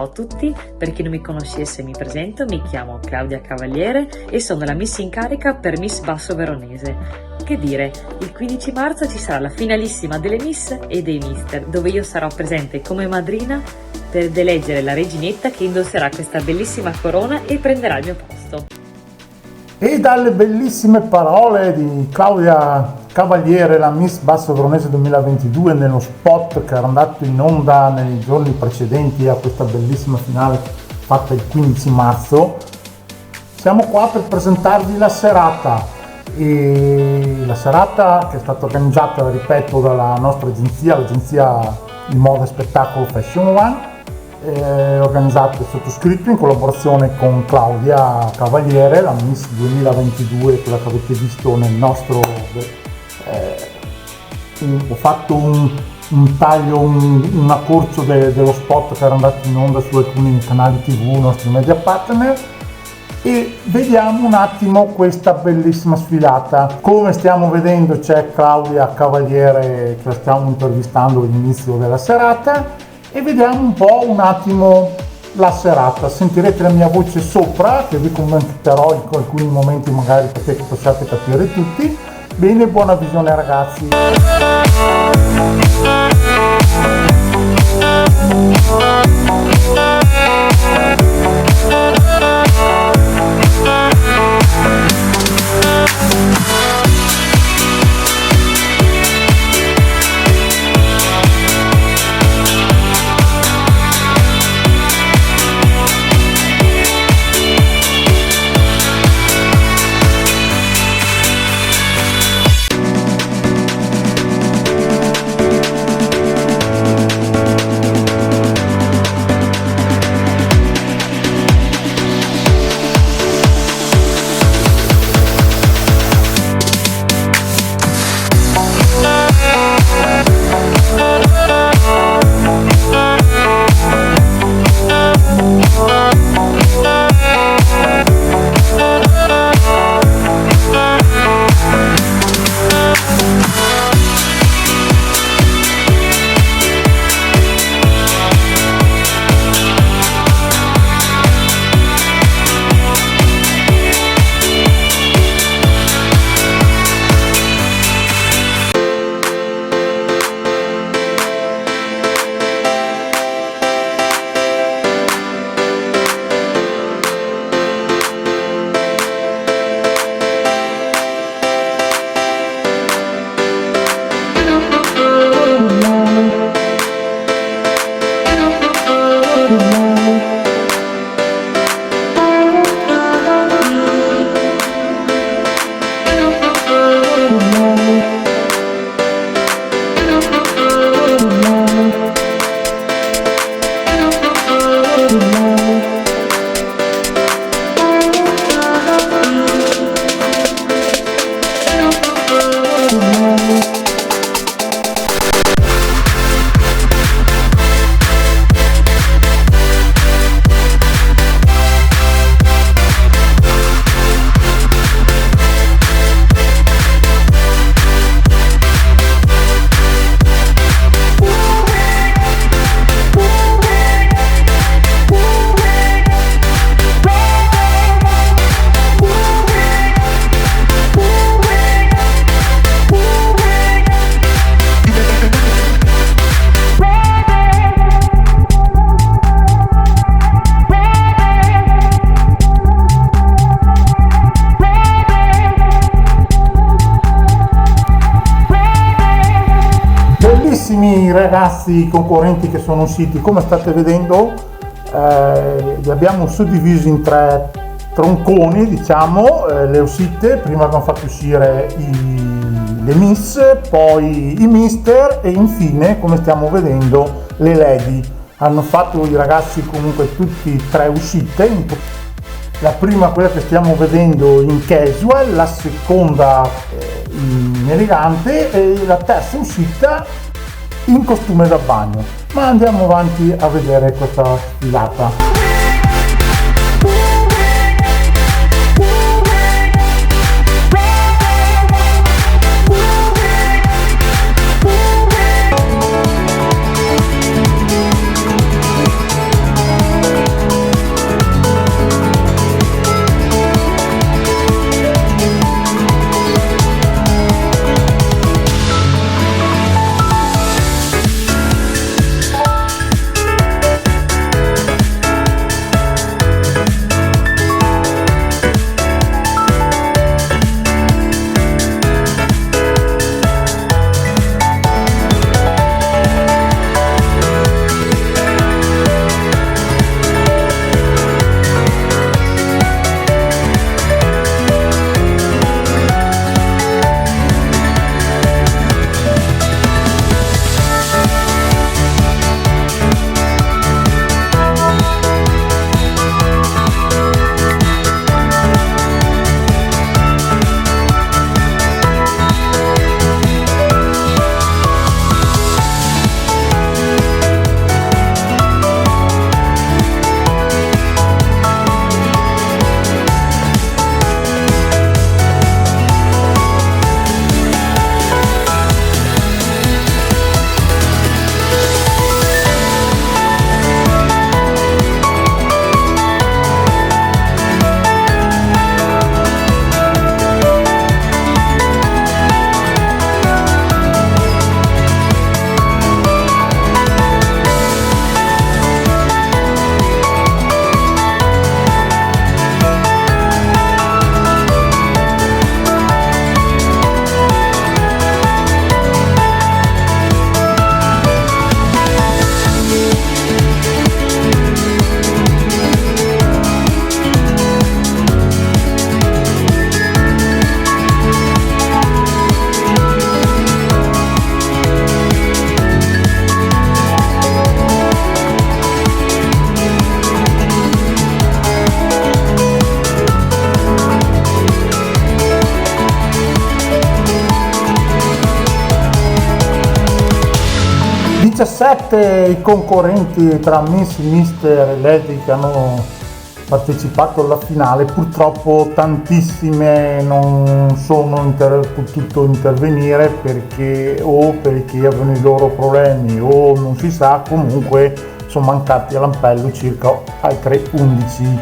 a tutti, per chi non mi conoscesse mi presento, mi chiamo Claudia Cavaliere e sono la Miss in carica per Miss Basso Veronese. Che dire, il 15 marzo ci sarà la finalissima delle Miss e dei Mister, dove io sarò presente come madrina per eleggere la reginetta che indosserà questa bellissima corona e prenderà il mio posto. E dalle bellissime parole di Claudia Cavaliere, la Miss Basso Veronese 2022, nello spot che era andato in onda nei giorni precedenti a questa bellissima finale fatta il 15 marzo, siamo qua per presentarvi la serata. E la serata che è stata organizzata, ripeto, dalla nostra agenzia, l'agenzia di moda e spettacolo Fashion One, organizzato e sottoscritto in collaborazione con Claudia Cavaliere, la Miss 2022, quella che avete visto nel nostro ho fatto un taglio, un accorcio dello spot che era andato in onda su alcuni canali TV, nostri media partner, e vediamo un attimo questa bellissima sfilata. Come stiamo vedendo c'è Claudia Cavaliere che la stiamo intervistando all'inizio della serata, e vediamo un attimo la serata. Sentirete la mia voce sopra che vi commenterò in alcuni momenti magari perché possiate capire tutti. Bene, buona visione ragazzi. Ragazzi concorrenti che sono usciti, come state vedendo li abbiamo suddivisi in tre tronconi, diciamo, le uscite. Prima abbiamo fatto uscire le Miss, poi i Mister e infine, come stiamo vedendo, le Lady. Hanno fatto i ragazzi comunque tutti tre uscite, la prima quella che stiamo vedendo in casual, la seconda in elegante e la terza uscita in costume da bagno. Ma andiamo avanti a vedere questa sfilata. 17 i concorrenti tra Miss, Mister e Lady che hanno partecipato alla finale. Purtroppo tantissime non sono potuto intervenire perché avevano i loro problemi o non si sa, comunque sono mancati all'appello circa altre 11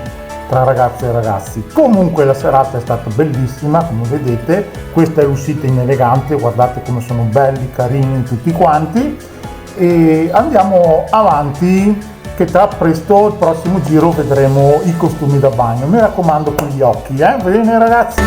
tra ragazze e ragazzi. Comunque la serata è stata bellissima, come vedete. Questa è l'uscita in elegante, guardate come sono belli, carini tutti quanti, e andiamo avanti che tra presto il prossimo giro vedremo i costumi da bagno. Mi raccomando con gli occhi, bene ragazzi.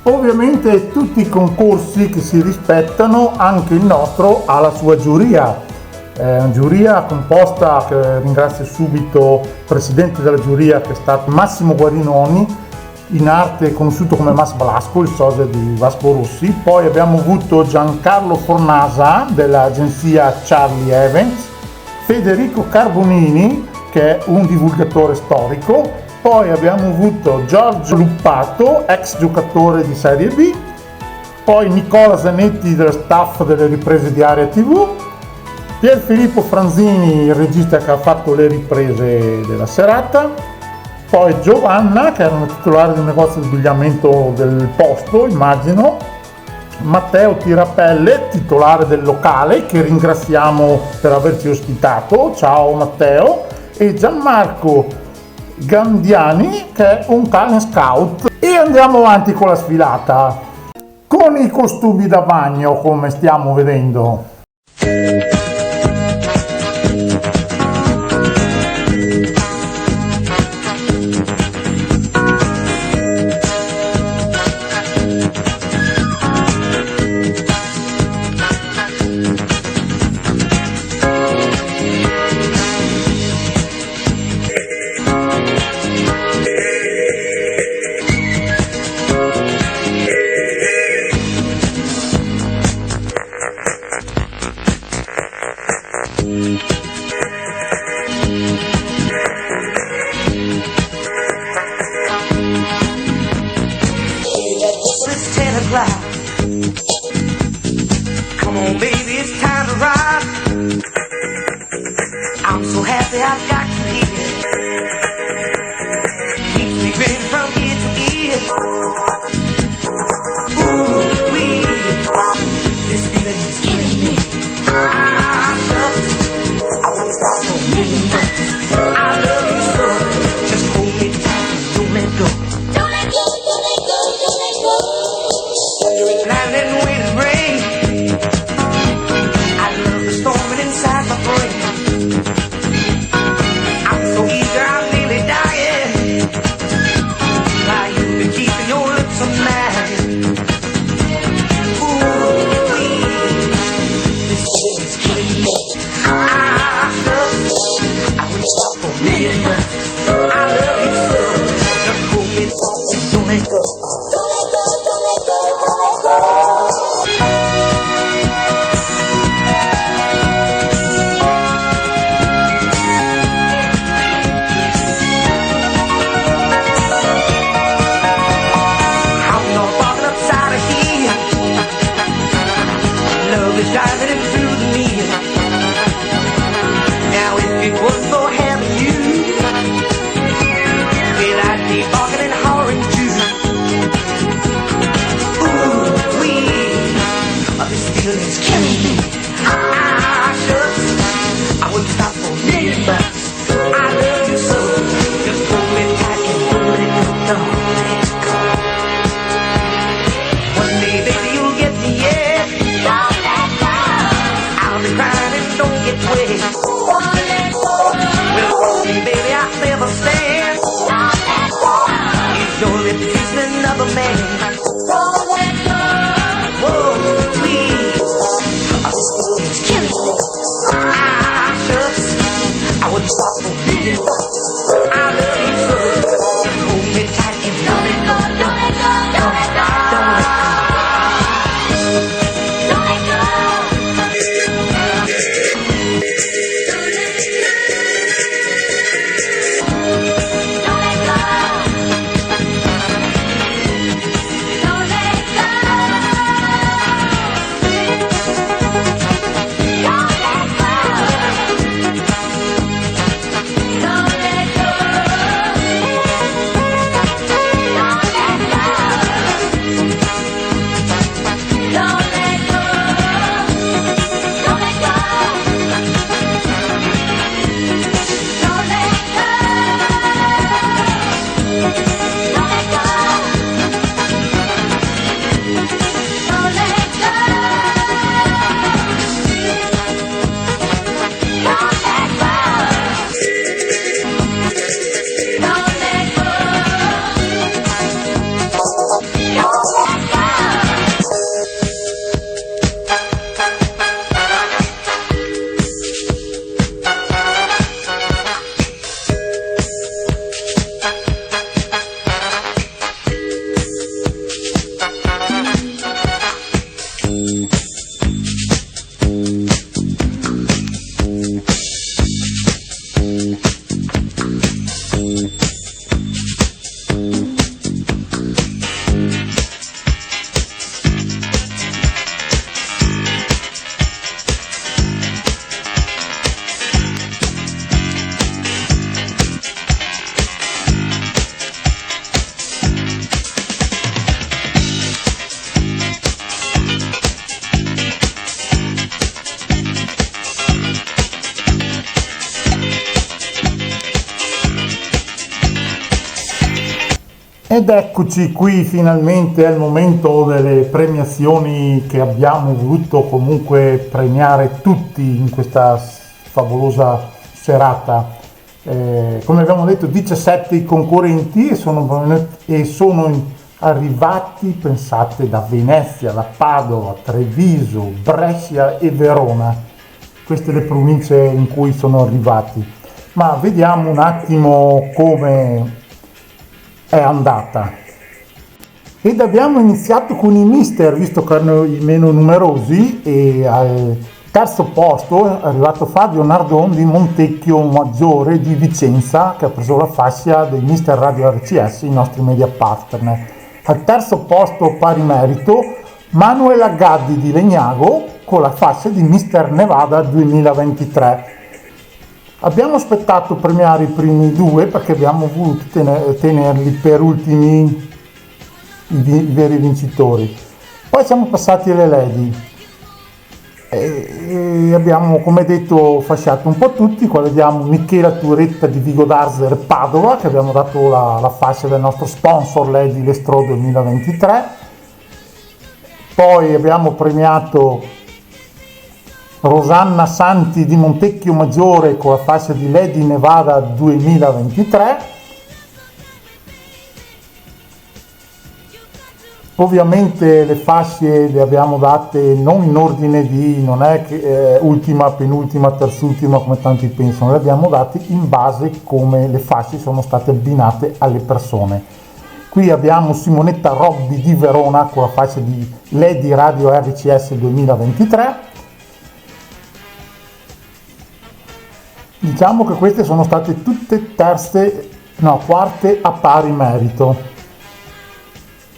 Ovviamente tutti i concorsi che si rispettano, anche il nostro ha la sua giuria. Una giuria composta, che ringrazio subito il presidente della giuria che è stato Massimo Guarinoni, in arte conosciuto come Mas Blasco, il sosia di Vasco Rossi. Poi abbiamo avuto Giancarlo Fornasa dell'agenzia Charlie Evans, Federico Carbonini che è un divulgatore storico. Poi abbiamo avuto Giorgio Luppato, ex giocatore di Serie B, poi Nicola Zanetti dello staff delle riprese di Area TV, Pierfilippo Franzini, il regista che ha fatto le riprese della serata, poi Giovanna che era una titolare di un negozio di abbigliamento del posto, immagino, Matteo Tirapelle, titolare del locale, che ringraziamo per averci ospitato, ciao Matteo, e Gianmarco Gandiani che è un talent scout. E andiamo avanti con la sfilata con i costumi da bagno, come stiamo vedendo. Come on, baby, it's time to ride. I'm so happy I've got you here. Keeps me grinning from ear to ear. Ooh, wee, this feeling is killing me. I love you. I won't stop for a minute. I love you so. Just hold me tight, don't let go. I love you so. Just hold me tight and don't let go, don't let go, don't let go, don't let go, don't let go. Ed eccoci qui, finalmente è il momento delle premiazioni che abbiamo voluto comunque premiare tutti in questa favolosa serata. Come abbiamo detto, 17 i concorrenti e sono arrivati, pensate, da Venezia, da Padova, Treviso, Brescia e Verona. Queste le province in cui sono arrivati. Ma vediamo un attimo come è andata. Ed abbiamo iniziato con i mister, visto che erano i meno numerosi, e al terzo posto è arrivato Fabio Nardon di Montecchio Maggiore di Vicenza, che ha preso la fascia dei mister Radio RCS, i nostri media partner. Al terzo posto, pari merito, Manuela Gaddi di Legnago con la fascia di mister Nevada 2023. Abbiamo aspettato premiare i primi due perché abbiamo voluto tenerli per ultimi i veri vincitori. Poi siamo passati alle Lady e abbiamo, come detto, fasciato un po' tutti. Qua vediamo Michela Turetta di Vigo d'Arzer Padova, che abbiamo dato la fascia del nostro sponsor Lady Lestro 2023. Poi abbiamo premiato Rosanna Santi di Montecchio Maggiore con la fascia di Lady Nevada 2023. Ovviamente le fasce le abbiamo date non in ordine di, non è che ultima, penultima, terzultima come tanti pensano, le abbiamo date in base come le fasce sono state abbinate alle persone. Qui abbiamo Simonetta Robbi di Verona con la fascia di Lady Radio RCS 2023. Diciamo che queste sono state tutte quarte a pari merito.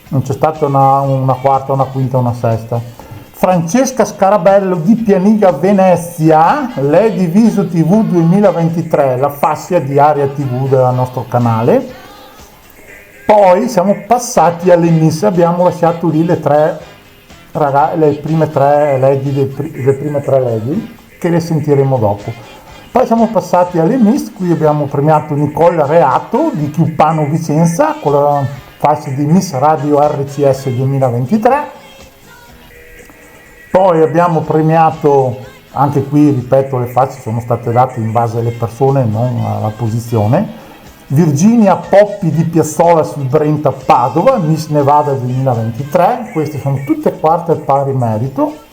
Non c'è stata una quarta, una quinta, una sesta. Francesca Scarabello di Pianiga Venezia, Lady Viso TV 2023, la fascia di Aria TV del nostro canale. Poi siamo passati alle Miss, abbiamo lasciato lì le prime tre lady che le sentiremo dopo. Poi siamo passati alle Miss, qui abbiamo premiato Nicole Reato di Chiuppano Vicenza con la fascia di Miss Radio RCS 2023. Poi abbiamo premiato, anche qui ripeto le fasce sono state date in base alle persone, non alla posizione, Virginia Poppi di Piazzola sul Brenta Padova, Miss Nevada 2023. Queste sono tutte quarte al pari merito.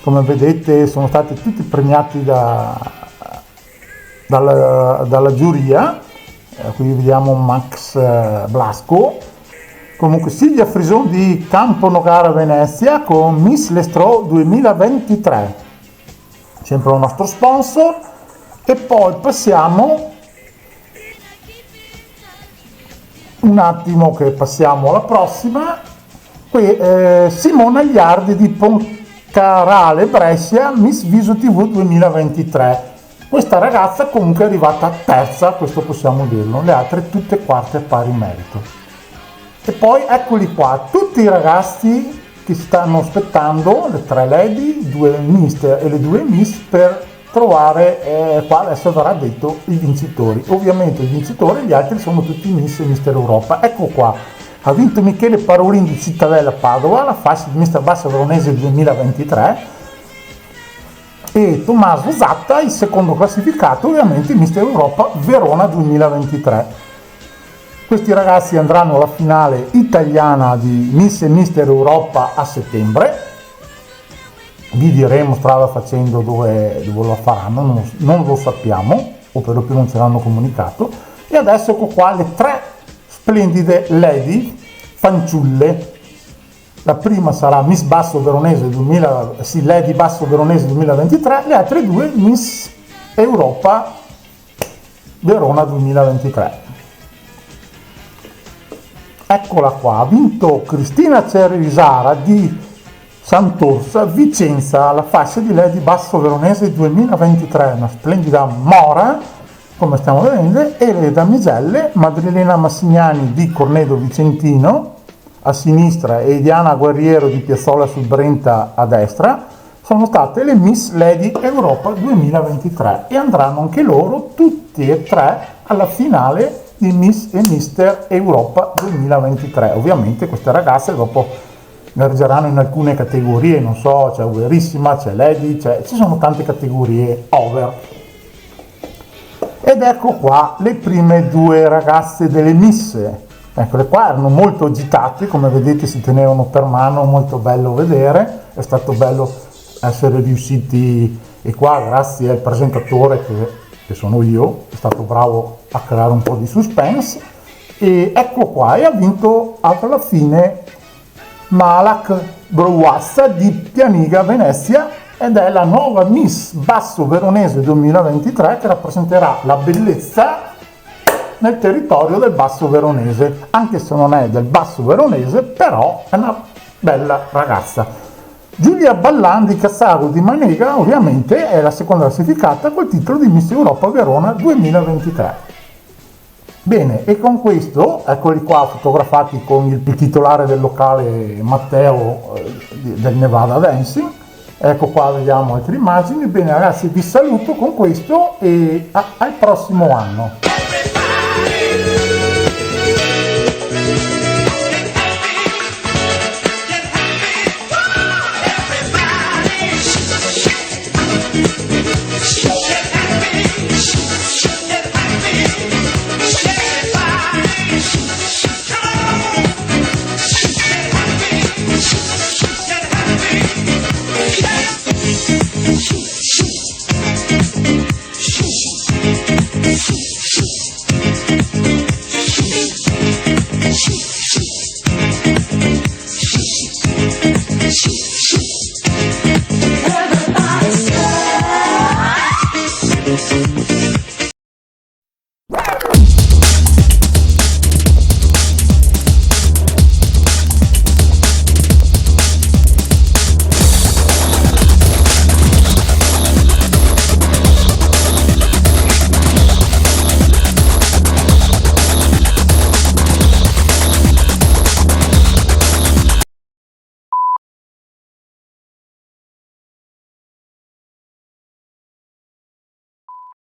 Come vedete sono stati tutti premiati dalla giuria. Qui vediamo Max Blasco. Comunque Silvia Frison di Campo Nogara Venezia con Miss Lestro 2023, sempre il nostro sponsor. E poi passiamo un attimo, che passiamo alla prossima. Qui SimonaGliardi di Poncarale Brescia, Miss Viso TV 2023. Questa ragazza comunque è arrivata terza, questo possiamo dirlo, le altre tutte quarte a pari merito. E poi eccoli qua, tutti i ragazzi che stanno aspettando, le 3 lady, 2 mister e le 2 miss, per trovare, qua adesso verrà detto, i vincitori. Ovviamente i vincitori, gli altri sono tutti miss e mister Europa. Ecco qua, ha vinto Michele Parolin di Cittadella Padova, la fascia di mister Basso Veronese 2023, e Tommaso Zatta, il secondo classificato, ovviamente mister Europa Verona 2023. Questi ragazzi andranno alla finale italiana di Miss e Mister Europa a settembre. Vi diremo strada facendo dove lo faranno, non lo sappiamo, o per lo più non ce l'hanno comunicato. E adesso ecco qua le 3 splendide lady fanciulle. La prima sarà Miss Basso Veronese Lady Basso Veronese 2023, le altre 2 Miss Europa Verona 2023. Eccola qua, ha vinto Cristina Cerisara di Sant'Orsa, Vicenza, la fascia di Lady Basso Veronese 2023, una splendida mora, come stiamo vedendo, e le damigelle Madrilena Massignani di Cornedo Vicentino a sinistra e Diana Guerriero di Piazzola sul Brenta a destra, sono state le Miss Lady Europa 2023 e andranno anche loro tutti e 3 alla finale di Miss e Mister Europa 2023. Ovviamente queste ragazze dopo emergeranno in alcune categorie, non so, c'è Overissima, c'è Lady, ci sono tante categorie over. Ed ecco qua le prime 2 ragazze delle Miss. Eccole qua, erano molto agitate, come vedete si tenevano per mano, molto bello vedere, è stato bello essere riusciti, e qua grazie al presentatore che sono io, è stato bravo a creare un po' di suspense. E ecco qua, e ha vinto alla fine Malak Brouassa di Pianiga Venezia, ed è la nuova Miss Basso Veronese 2023 che rappresenterà la bellezza nel territorio del Basso Veronese, anche se non è del Basso Veronese, però è una bella ragazza. Giulia Ballan di Cassaro di Manega ovviamente è la seconda classificata col titolo di Miss Europa Verona 2023. Bene, e con questo, eccoli qua fotografati con il titolare del locale Matteo del Nevada Dancing. Ecco qua, vediamo altre immagini. Bene ragazzi, vi saluto con questo e al prossimo anno.